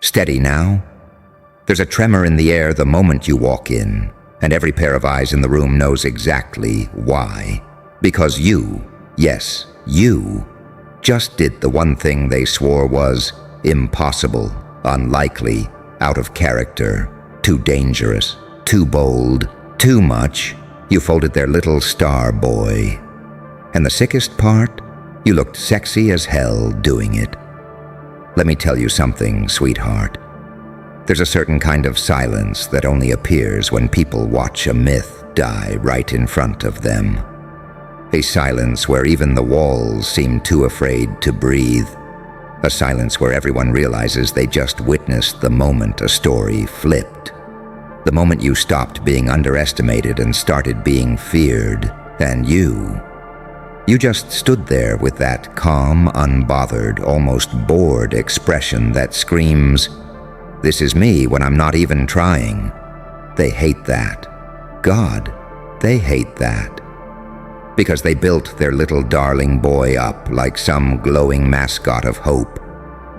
Steady now. There's a tremor in the air the moment you walk in, and every pair of eyes in the room knows exactly why. Because you, yes, you, just did the one thing they swore was impossible, unlikely, out of character, too dangerous, too bold, too much. You folded their little star boy. And the sickest part? You looked sexy as hell doing it. Let me tell you something, sweetheart. There's a certain kind of silence that only appears when people watch a myth die right in front of them. A silence where even the walls seem too afraid to breathe. A silence where everyone realizes they just witnessed the moment a story flipped. The moment you stopped being underestimated and started being feared. And you just stood there with that calm, unbothered, almost bored expression that screams, "This is me when I'm not even trying." They hate that. God, they hate that. Because they built their little darling boy up like some glowing mascot of hope,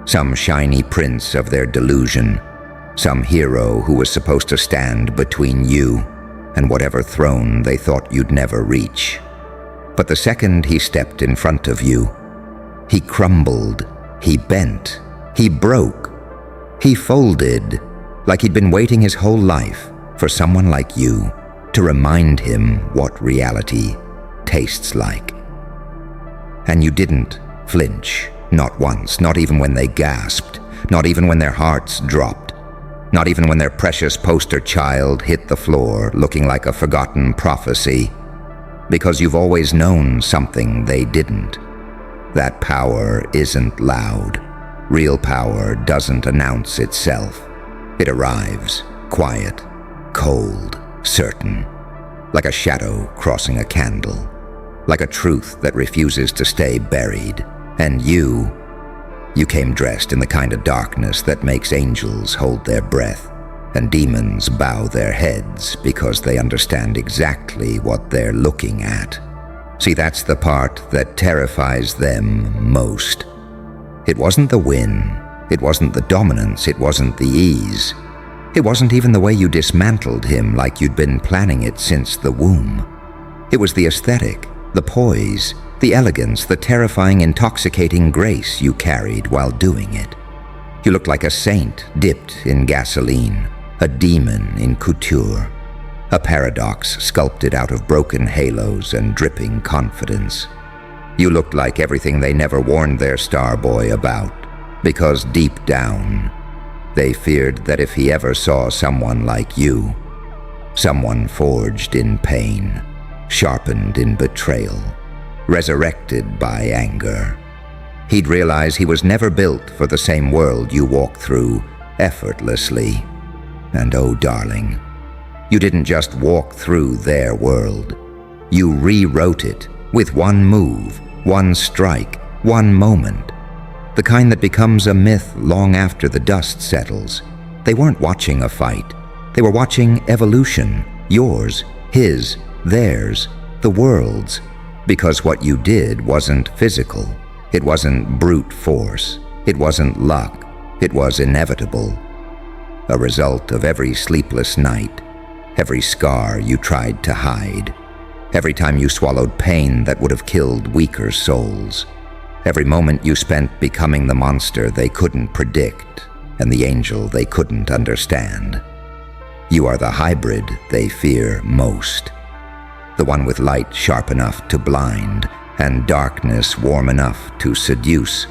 some shiny prince of their delusion, some hero who was supposed to stand between you and whatever throne they thought you'd never reach. But the second he stepped in front of you, he crumbled, he bent, he broke, he folded, like he'd been waiting his whole life for someone like you to remind him what reality tastes like. And you didn't flinch, not once, not even when they gasped, not even when their hearts dropped, not even when their precious poster child hit the floor looking like a forgotten prophecy. Because you've always known something they didn't. That power isn't loud. Real power doesn't announce itself. It arrives, quiet, cold, certain, like a shadow crossing a candle, like a truth that refuses to stay buried. And you came dressed in the kind of darkness that makes angels hold their breath and demons bow their heads because they understand exactly what they're looking at. See, that's the part that terrifies them most. It wasn't the win, it wasn't the dominance, it wasn't the ease. It wasn't even the way you dismantled him like you'd been planning it since the womb. It was the aesthetic, the poise, the elegance, the terrifying, intoxicating grace you carried while doing it. You looked like a saint dipped in gasoline, a demon in couture, a paradox sculpted out of broken halos and dripping confidence. You looked like everything they never warned their star boy about, because deep down, they feared that if he ever saw someone like you, someone forged in pain, sharpened in betrayal, resurrected by anger, he'd realize he was never built for the same world you walk through effortlessly. And oh, darling, you didn't just walk through their world. You rewrote it with one move, one strike, one moment. The kind that becomes a myth long after the dust settles. They weren't watching a fight. They were watching evolution. Yours, his, theirs, the world's. Because what you did wasn't physical. It wasn't brute force. It wasn't luck. It was inevitable. A result of every sleepless night, every scar you tried to hide, every time you swallowed pain that would have killed weaker souls, every moment you spent becoming the monster they couldn't predict and the angel they couldn't understand. You are the hybrid they fear most, the one with light sharp enough to blind and darkness warm enough to seduce,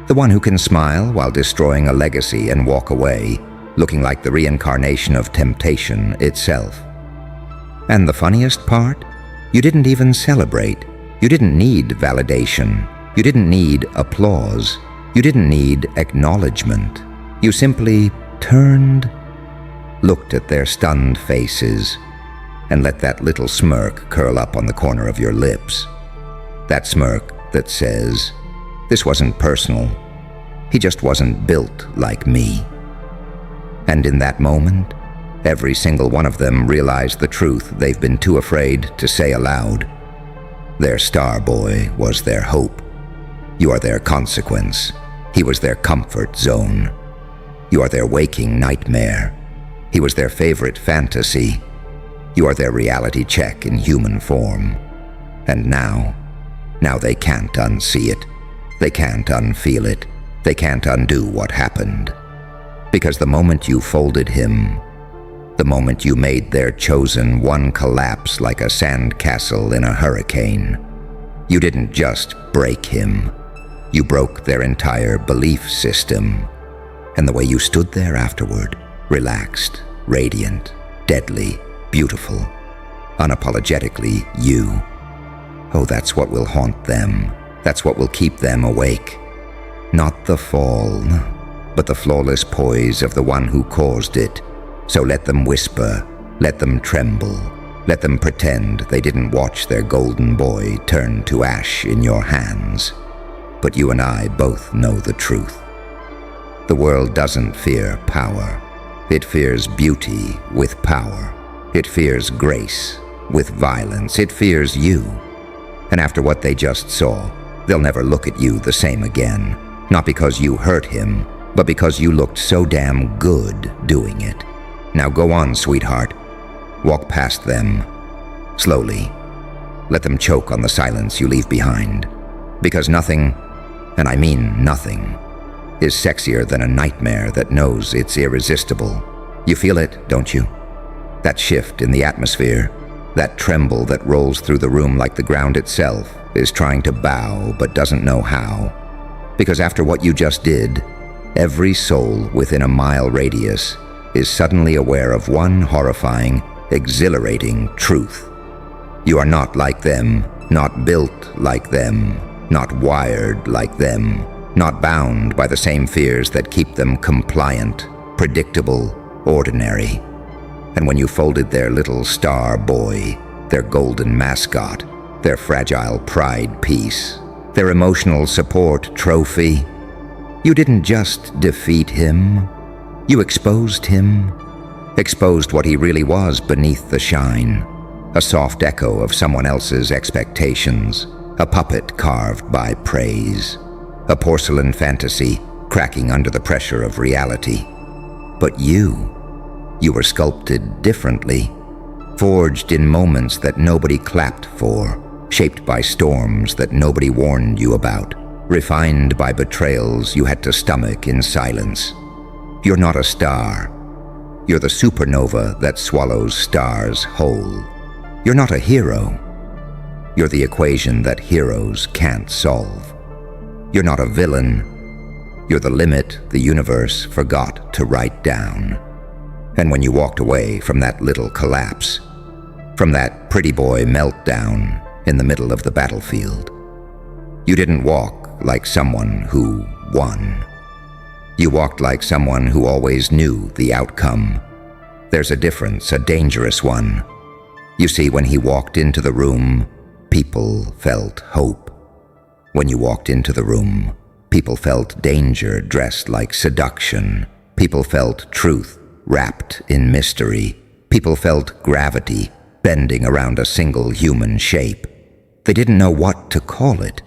the one who can smile while destroying a legacy and walk away looking like the reincarnation of temptation itself. And the funniest part? You didn't even celebrate. You didn't need validation. You didn't need applause. You didn't need acknowledgement. You simply turned, looked at their stunned faces, and let that little smirk curl up on the corner of your lips. That smirk that says, "This wasn't personal. He just wasn't built like me." And in that moment, every single one of them realized the truth they've been too afraid to say aloud. Their star boy was their hope. You are their consequence. He was their comfort zone. You are their waking nightmare. He was their favorite fantasy. You are their reality check in human form. And now they can't unsee it. They can't unfeel it. They can't undo what happened. Because the moment you folded him, the moment you made their chosen one collapse like a sandcastle in a hurricane, you didn't just break him. You broke their entire belief system. And the way you stood there afterward, relaxed, radiant, deadly, beautiful, unapologetically you. Oh, that's what will haunt them. That's what will keep them awake. Not the fall, but the flawless poise of the one who caused it. So let them whisper, let them tremble, let them pretend they didn't watch their golden boy turn to ash in your hands. But you and I both know the truth. The world doesn't fear power. It fears beauty with power. It fears grace with violence. It fears you. And after what they just saw, they'll never look at you the same again. Not because you hurt him, but because you looked so damn good doing it. Now go on, sweetheart. Walk past them. Slowly. Let them choke on the silence you leave behind. Because nothing, and I mean nothing, is sexier than a nightmare that knows it's irresistible. You feel it, don't you? That shift in the atmosphere, that tremble that rolls through the room like the ground itself is trying to bow but doesn't know how. Because after what you just did, every soul within a mile radius is suddenly aware of one horrifying, exhilarating truth. You are not like them, not built like them, not wired like them, not bound by the same fears that keep them compliant, predictable, ordinary. And when you folded their little star boy, their golden mascot, their fragile pride piece, their emotional support trophy, you didn't just defeat him, you exposed him, exposed what he really was beneath the shine, a soft echo of someone else's expectations, a puppet carved by praise, a porcelain fantasy cracking under the pressure of reality. But you were sculpted differently, forged in moments that nobody clapped for, shaped by storms that nobody warned you about, refined by betrayals you had to stomach in silence. You're not a star. You're the supernova that swallows stars whole. You're not a hero. You're the equation that heroes can't solve. You're not a villain. You're the limit the universe forgot to write down. And when you walked away from that little collapse, from that pretty boy meltdown in the middle of the battlefield, you didn't walk like someone who won. You walked like someone who always knew the outcome. There's a difference, a dangerous one. You see, when he walked into the room, people felt hope. When you walked into the room, people felt danger dressed like seduction. People felt truth wrapped in mystery. People felt gravity bending around a single human shape. They didn't know what to call it.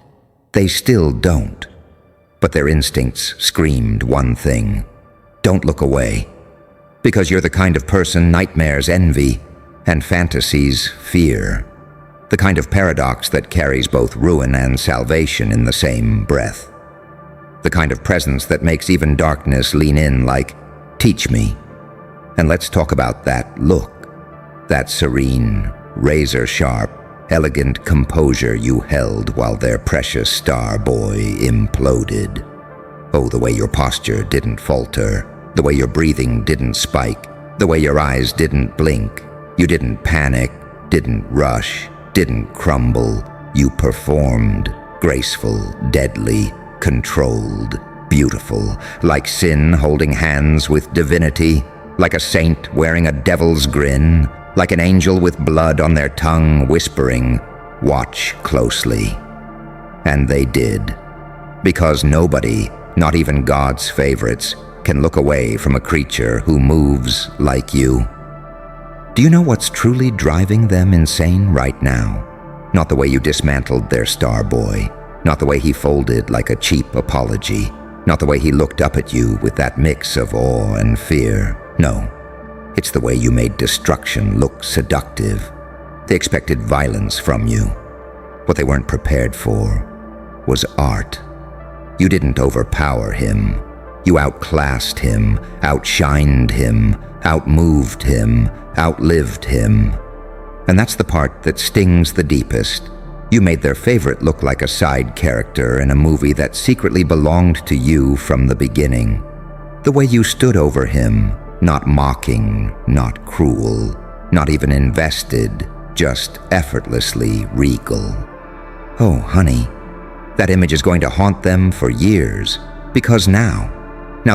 They still don't. But their instincts screamed one thing: don't look away. Because you're the kind of person nightmares envy and fantasies fear. The kind of paradox that carries both ruin and salvation in the same breath. The kind of presence that makes even darkness lean in like, teach me. And let's talk about that look, that serene, razor-sharp, elegant composure you held while their precious star boy imploded. Oh, the way your posture didn't falter, the way your breathing didn't spike, the way your eyes didn't blink. You didn't panic, didn't rush, didn't crumble. You performed, graceful, deadly, controlled, beautiful, like sin holding hands with divinity, like a saint wearing a devil's grin, like an angel with blood on their tongue whispering, watch closely. And they did. Because nobody, not even God's favorites, can look away from a creature who moves like you. Do you know what's truly driving them insane right now? Not the way you dismantled their star boy, not the way he folded like a cheap apology, Not the way he looked up at you with that mix of awe and fear. No, it's the way you made destruction look seductive. They expected violence from you. What they weren't prepared for was art. You didn't overpower him. You outclassed him, outshined him, outmoved him, outlived him. And that's the part that stings the deepest. You made their favorite look like a side character in a movie that secretly belonged to you from the beginning. The way you stood over him, not mocking, not cruel, not even invested, just effortlessly regal. Oh, honey, that image is going to haunt them for years, because now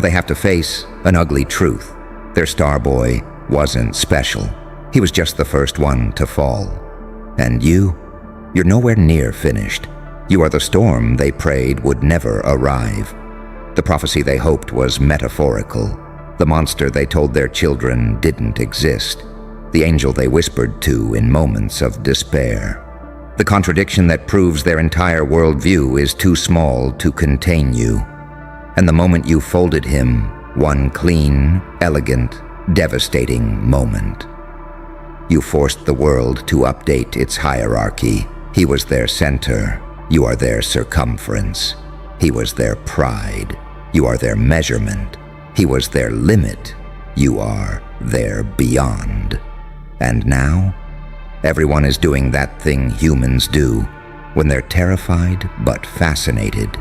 they have to face an ugly truth. Their star boy wasn't special. He was just the first one to fall. And you're nowhere near finished. You are the storm they prayed would never arrive. The prophecy they hoped was metaphorical. The monster they told their children didn't exist. The angel they whispered to in moments of despair. The contradiction that proves their entire worldview is too small to contain you. And the moment you folded him, one clean, elegant, devastating moment. You forced the world to update its hierarchy. He was their center. You are their circumference. He was their pride. You are their measurement. He was their limit. You are their beyond. And now, everyone is doing that thing humans do when they're terrified but fascinated.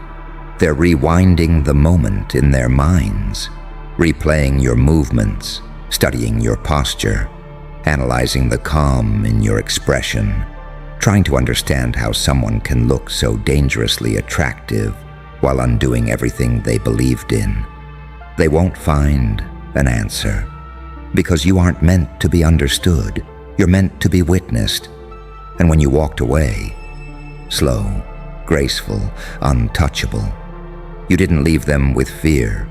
They're rewinding the moment in their minds, replaying your movements, studying your posture, analyzing the calm in your expression, trying to understand how someone can look so dangerously attractive while undoing everything they believed in. They won't find an answer, because you aren't meant to be understood. You're meant to be witnessed. And when you walked away, slow, graceful, untouchable, you didn't leave them with fear.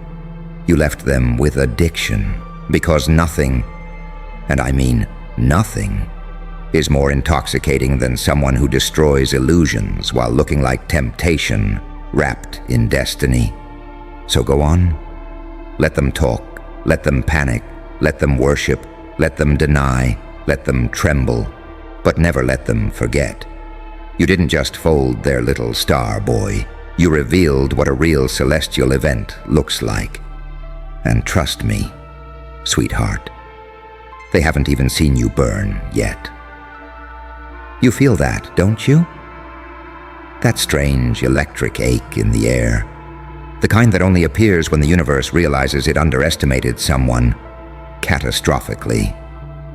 You left them with addiction, because nothing, and I mean nothing, is more intoxicating than someone who destroys illusions while looking like temptation wrapped in destiny. So go on. Let them talk. Let them panic. Let them worship. Let them deny. Let them tremble. But never let them forget. You didn't just fold their little star boy. You revealed what a real celestial event looks like. And trust me, sweetheart, they haven't even seen you burn yet. You feel that, don't you? That strange electric ache in the air. The kind that only appears when the universe realizes it underestimated someone catastrophically.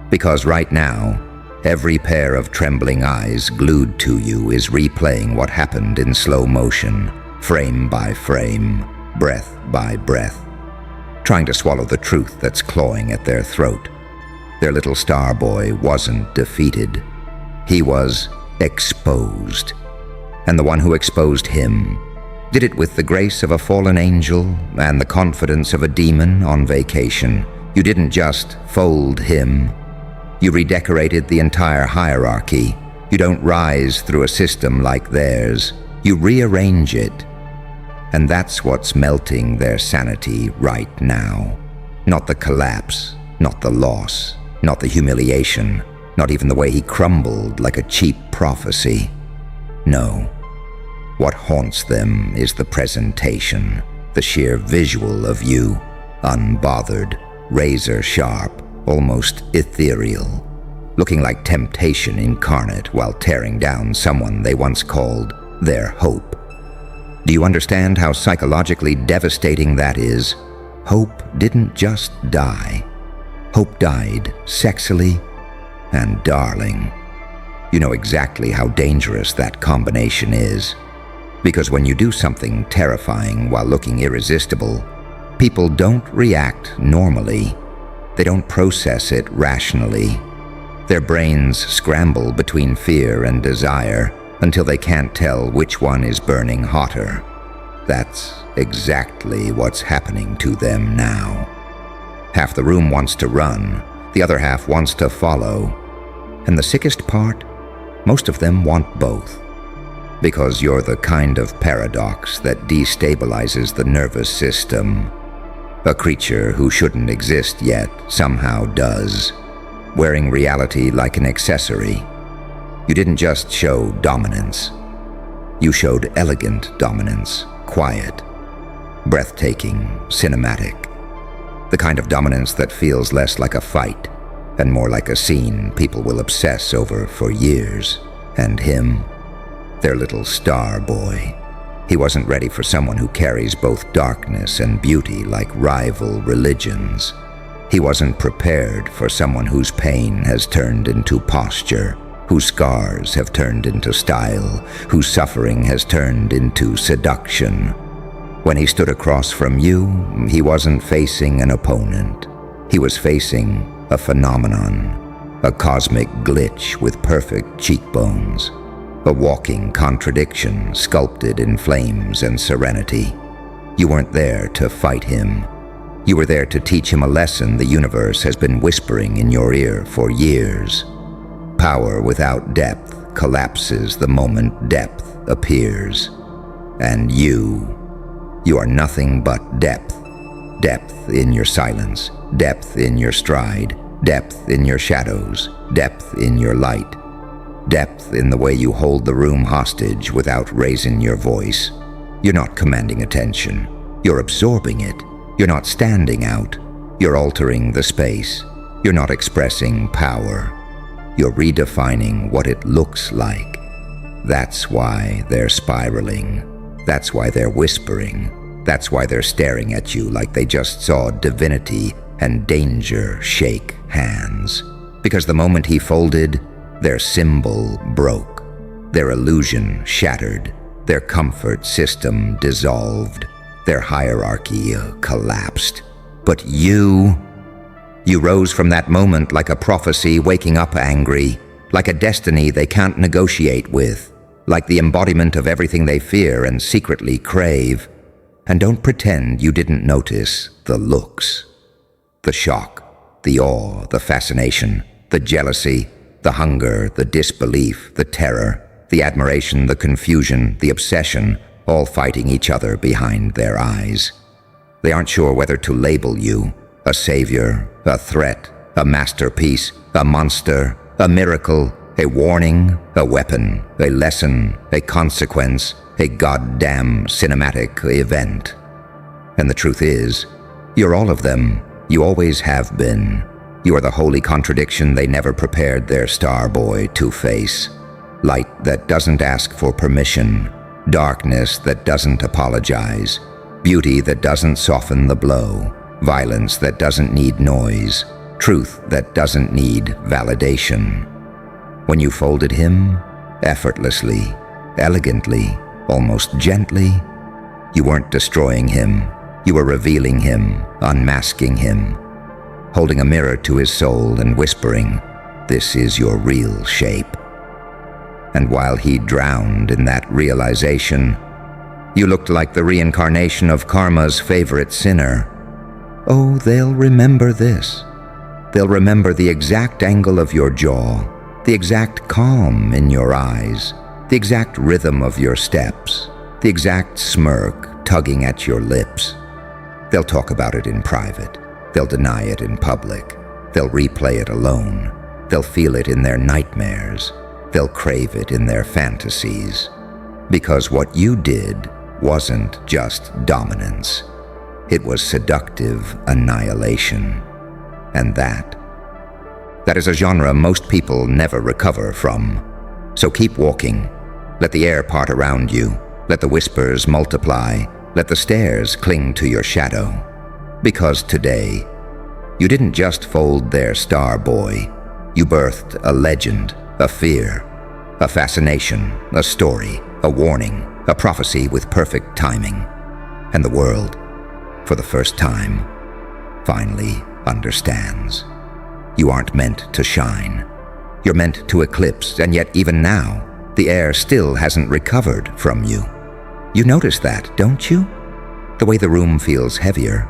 Because right now, every pair of trembling eyes glued to you is replaying what happened in slow motion, frame by frame, breath by breath, trying to swallow the truth that's clawing at their throat. Their little star boy wasn't defeated. He was exposed. And the one who exposed him did it with the grace of a fallen angel and the confidence of a demon on vacation. You didn't just fold him. You redecorated the entire hierarchy. You don't rise through a system like theirs. You rearrange it. And that's what's melting their sanity right now. Not the collapse, not the loss, not the humiliation, not even the way he crumbled like a cheap prophecy. No. What haunts them is the presentation, the sheer visual of you, unbothered, razor-sharp, almost ethereal, looking like temptation incarnate while tearing down someone they once called their hope. Do you understand how psychologically devastating that is? Hope didn't just die. Hope died sexily and darling. You know exactly how dangerous that combination is. Because when you do something terrifying while looking irresistible, people don't react normally. They don't process it rationally. Their brains scramble between fear and desire until they can't tell which one is burning hotter. That's exactly what's happening to them now. Half the room wants to run, the other half wants to follow. And the sickest part, most of them want both. because you're the kind of paradox that destabilizes the nervous system. A creature who shouldn't exist yet somehow does, wearing reality like an accessory. You didn't just show dominance. You showed elegant dominance, quiet, breathtaking, cinematic. The kind of dominance that feels less like a fight and more like a scene people will obsess over for years. And him, their little star boy. He wasn't ready for someone who carries both darkness and beauty like rival religions. He wasn't prepared for someone whose pain has turned into posture, whose scars have turned into style, whose suffering has turned into seduction. When he stood across from you, he wasn't facing an opponent. He was facing a phenomenon, a cosmic glitch with perfect cheekbones, a walking contradiction sculpted in flames and serenity. You weren't there to fight him. You were there to teach him a lesson the universe has been whispering in your ear for years. Power without depth collapses the moment depth appears. And you are nothing but depth. Depth in your silence, depth in your stride, depth in your shadows, depth in your light. Depth in the way you hold the room hostage without raising your voice. You're not commanding attention. You're absorbing it. You're not standing out. You're altering the space. You're not expressing power. You're redefining what it looks like. That's why they're spiraling. That's why they're whispering. That's why they're staring at you like they just saw divinity and danger shake hands. Because the moment he folded, their symbol broke, their illusion shattered, their comfort system dissolved, their hierarchy collapsed. But you rose from that moment like a prophecy waking up angry, like a destiny they can't negotiate with, like the embodiment of everything they fear and secretly crave. And don't pretend you didn't notice the looks, the shock, the awe, the fascination, the jealousy, the hunger, the disbelief, the terror, the admiration, the confusion, the obsession, all fighting each other behind their eyes. They aren't sure whether to label you a savior, a threat, a masterpiece, a monster, a miracle, a warning, a weapon, a lesson, a consequence, a goddamn cinematic event. And the truth is, you're all of them. You always have been. You are the holy contradiction they never prepared their star boy to face. Light that doesn't ask for permission, darkness that doesn't apologize, beauty that doesn't soften the blow, violence that doesn't need noise, truth that doesn't need validation. When you folded him, effortlessly, elegantly, almost gently, you weren't destroying him. You were revealing him, unmasking him, holding a mirror to his soul and whispering, "This is your real shape." And while he drowned in that realization, you looked like the reincarnation of karma's favorite sinner. Oh, they'll remember this. They'll remember the exact angle of your jaw, the exact calm in your eyes, the exact rhythm of your steps, the exact smirk tugging at your lips. They'll talk about it in private. They'll deny it in public. They'll replay it alone. They'll feel it in their nightmares. They'll crave it in their fantasies. Because what you did wasn't just dominance. It was seductive annihilation. And that is a genre most people never recover from. So keep walking. Let the air part around you. Let the whispers multiply. Let the stairs cling to your shadow. Because today, you didn't just fold their star boy. You birthed a legend, a fear, a fascination, a story, a warning, a prophecy with perfect timing. And the world, for the first time, finally understands. You aren't meant to shine. You're meant to eclipse, and yet even now, the air still hasn't recovered from you. You notice that, don't you? The way the room feels heavier,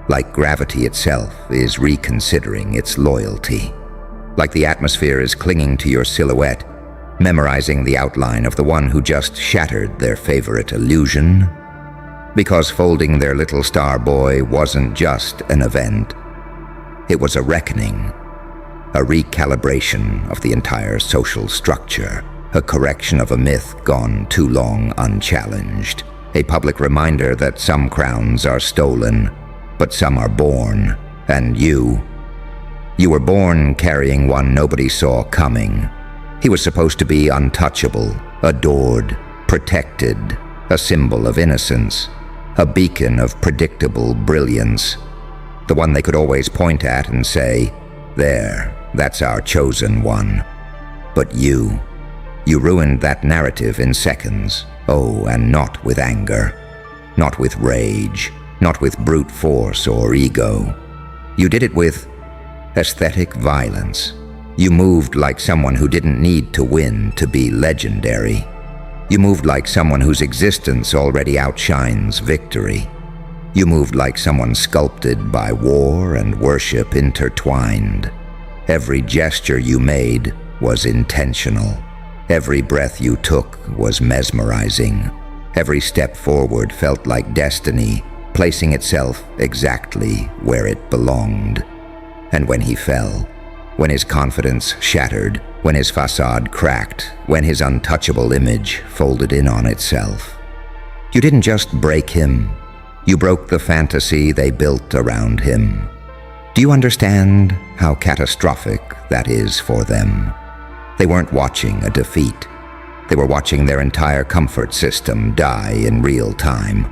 like gravity itself is reconsidering its loyalty. Like the atmosphere is clinging to your silhouette, memorizing the outline of the one who just shattered their favorite illusion. Because folding their little star boy wasn't just an event. It was a reckoning, a recalibration of the entire social structure, a correction of a myth gone too long unchallenged, a public reminder that some crowns are stolen, but some are born, and you were born carrying one nobody saw coming. He was supposed to be untouchable, adored, protected, a symbol of innocence, a beacon of predictable brilliance, the one they could always point at and say, "There, that's our chosen one." But you ruined that narrative in seconds. Oh, and not with anger, not with rage, not with brute force or ego. You did it with aesthetic violence. You moved like someone who didn't need to win to be legendary. You moved like someone whose existence already outshines victory. You moved like someone sculpted by war and worship intertwined. Every gesture you made was intentional. Every breath you took was mesmerizing. Every step forward felt like destiny, placing itself exactly where it belonged. And when he fell, when his confidence shattered, when his facade cracked, when his untouchable image folded in on itself, you didn't just break him, you broke the fantasy they built around him. Do you understand how catastrophic that is for them? They weren't watching a defeat. They were watching their entire comfort system die in real time.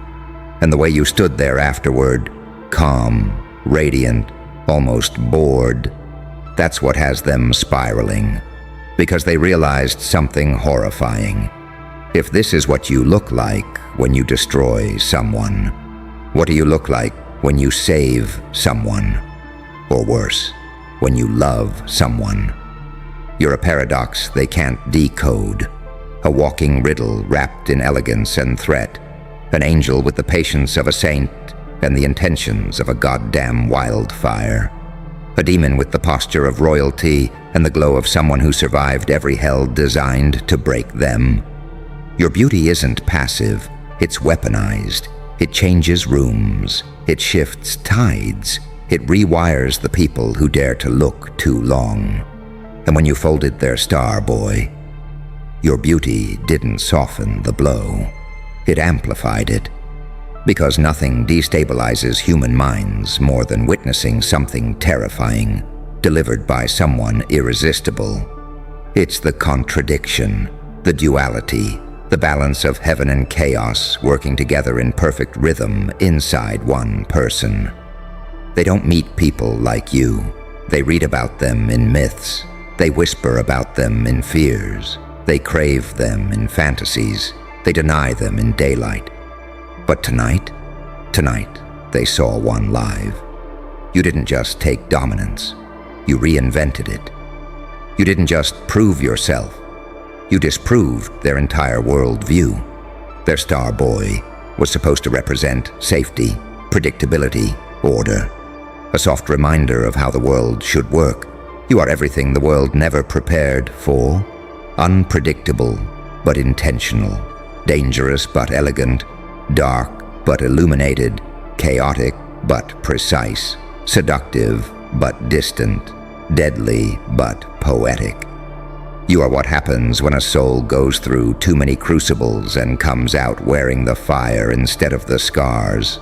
And the way you stood there afterward, calm, radiant, almost bored, that's what has them spiraling. Because they realized something horrifying. If this is what you look like when you destroy someone, what do you look like when you save someone? Or worse, when you love someone? You're a paradox they can't decode, a walking riddle wrapped in elegance and threat, an angel with the patience of a saint and the intentions of a goddamn wildfire, a demon with the posture of royalty and the glow of someone who survived every hell designed to break them. Your beauty isn't passive, it's weaponized. It changes rooms, it shifts tides, it rewires the people who dare to look too long. And when you folded their star boy, your beauty didn't soften the blow. It amplified it. Because nothing destabilizes human minds more than witnessing something terrifying, delivered by someone irresistible. It's the contradiction, the duality, the balance of heaven and chaos working together in perfect rhythm inside one person. They don't meet people like you. They read about them in myths. They whisper about them in fears. They crave them in fantasies. They deny them in daylight. But tonight, they saw one live. You didn't just take dominance. You reinvented it. You didn't just prove yourself. You disproved their entire worldview. Their star boy was supposed to represent safety, predictability, order. A soft reminder of how the world should work. You are everything the world never prepared for. Unpredictable, but intentional. Dangerous, but elegant. Dark, but illuminated. Chaotic, but precise. Seductive, but distant. Deadly, but poetic. You are what happens when a soul goes through too many crucibles and comes out wearing the fire instead of the scars.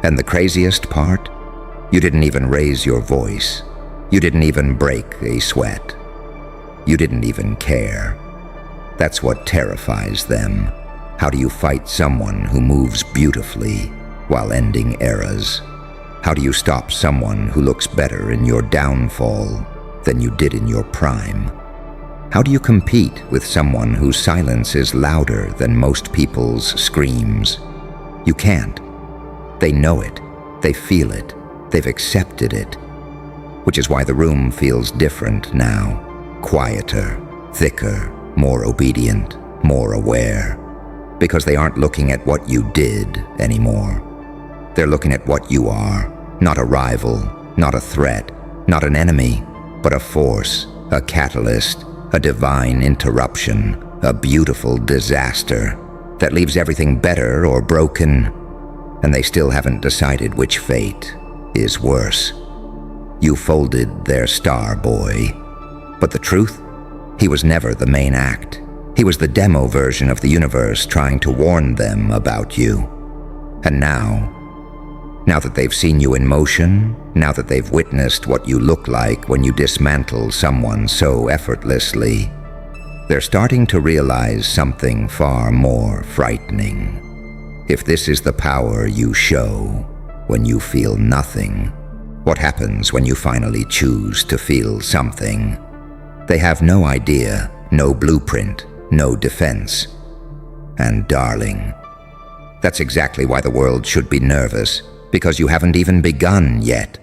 And the craziest part? You didn't even raise your voice. You didn't even break a sweat. You didn't even care. That's what terrifies them. How do you fight someone who moves beautifully while ending eras? How do you stop someone who looks better in your downfall than you did in your prime? How do you compete with someone whose silence is louder than most people's screams? You can't. They know it. They feel it. They've accepted it. Which is why the room feels different now. Quieter, thicker, more obedient, more aware. Because they aren't looking at what you did anymore. They're looking at what you are. Not a rival, not a threat, not an enemy, but a force, a catalyst, a divine interruption, a beautiful disaster that leaves everything better or broken, and they still haven't decided which fate is worse. You folded their star boy, but the truth? He was never the main act. He was the demo version of the universe trying to warn them about you. And now that they've seen you in motion, now that they've witnessed what you look like when you dismantle someone so effortlessly, they're starting to realize something far more frightening. If this is the power you show when you feel nothing, what happens when you finally choose to feel something? They have no idea, no blueprint, no defense. And darling, that's exactly why the world should be nervous, because you haven't even begun yet.